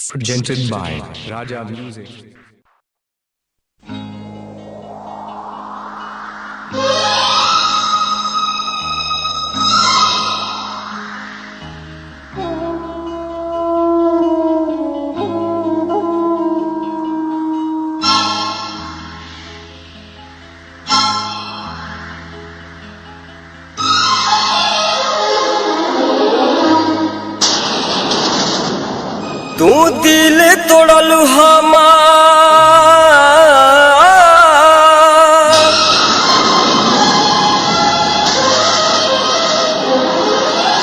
Presented by Raja Music. तू दिल तोड़लू हमार,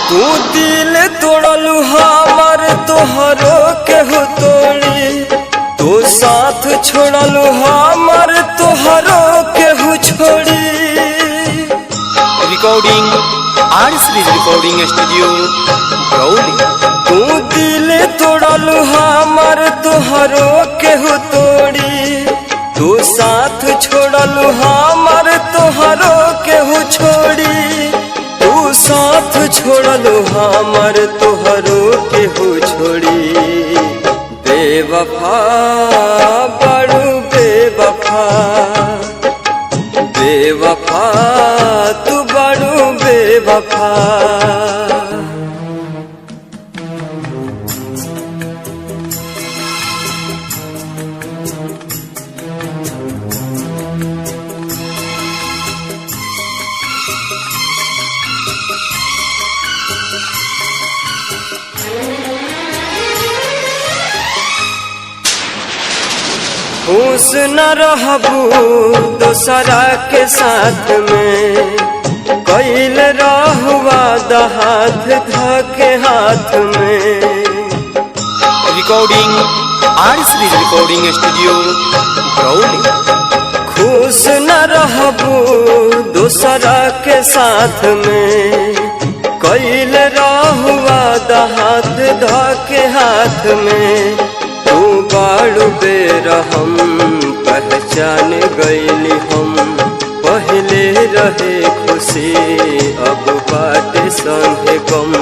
तू दिल तोड़लू हमार, तोहरो केहू तोड़ी, तू साथ छोड़लू हमार, तोहरो केहू छोड़ी। Recording RCs recording studio Brauli. तू दिल तोड़लू हमार, तोहरो केहू तोड़ी, तू साथ छोड़लू हमार, तोहरो केहू छोड़ी, तू साथ छोड़लू हमार, तोहरो केहू छोड़ी। बेवफा बड़ू बेवफा, बेवफा तू बड़ू बेवफा। खुश न रहबू दोसरा के साथ में, कैल रहुआ हाथ धके हाथ में। Recording RCs recording studio Brauli. खुश न रहबू दोसरा के साथ में, कैल रहुआ हाथ धके हाथ में। तू बाड़ू बेरहम पहचान गईली हम, पहले रहे खुशी अब बाटे संगे गम।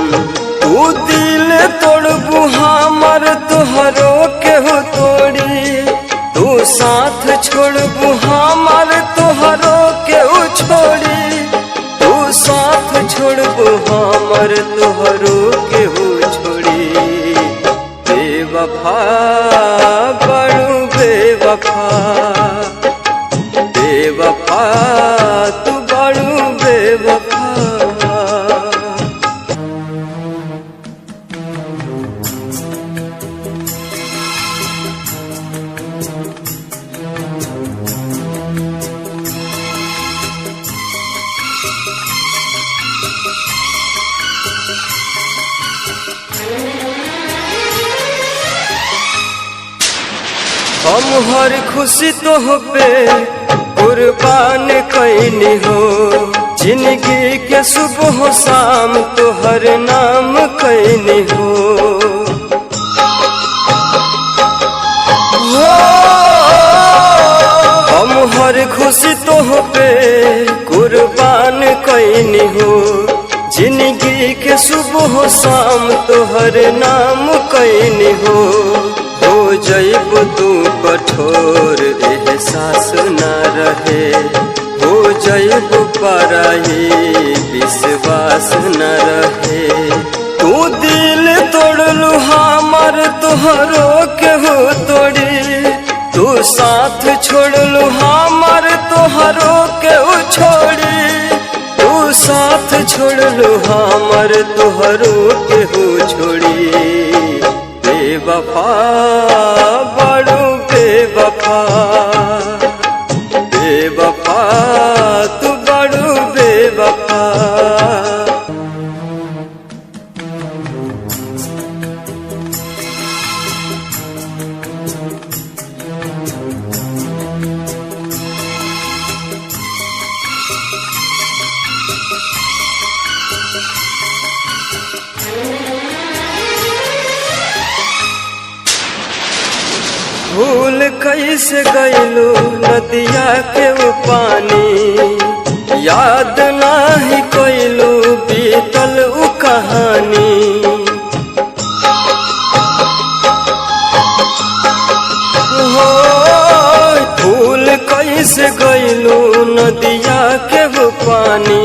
तू दिल तोड़बू हमार, तोहरो केहू तोड़ी, तू साथ छोड़बू हमार, तोहरो केहू छोड़ी, तू साथ छोड़बू हमार, तोहरो केहू छोड़ी। बेवफा बड़ू बेवफा, बेवफा तू बड़ू बेवफा। हम हर खुशी तो पे कुर्बान कैनी हो, जिंदगी के सुबह शाम तोहर नाम कैनी हो। हम हर खुशी तो पे कुर्बान कैनी हो, जिंदगी के सुबह शाम तोहर नाम कैनी हो। हो जैब तू कठोर एहसास न रहे, हो जैब पराई विश्वास न रहे। तू दिल तोड़लू हमार, तोहरो केहू तोड़ी, तू साथ छोड़लू हमार, तोहरो केहू छोड़ी, तू साथ छोड़लू हमार, तोहरो केहू छोड़ी। बेवफा बड़ू बेवफा, बेवफा तू बड़ू बेवफा। भूल कैसे गईलू नदिया के पानी, याद नाही कैलू बीतल उ कहानी। कैसे गइलू नदिया के वो पानी,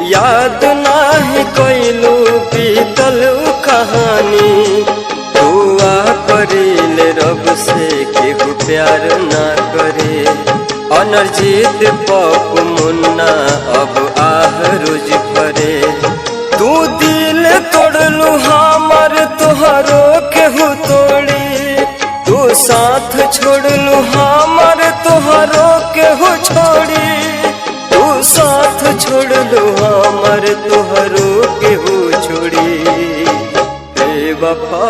याद नाही कइलू बीतल कहानी। दुआ करिले रब से केहू प्यार ना करे, अनरजीत पप मुन्ना अब आह रोज भरे। तू दिल तोड़लू हमर तोहरो केहू तोड़ी, तू साथ छोड़लू हमर तोहरो केहू छोड़ी। तू साथ छोड़लू हमर तोहरो केहू छोड़ी। बेवफा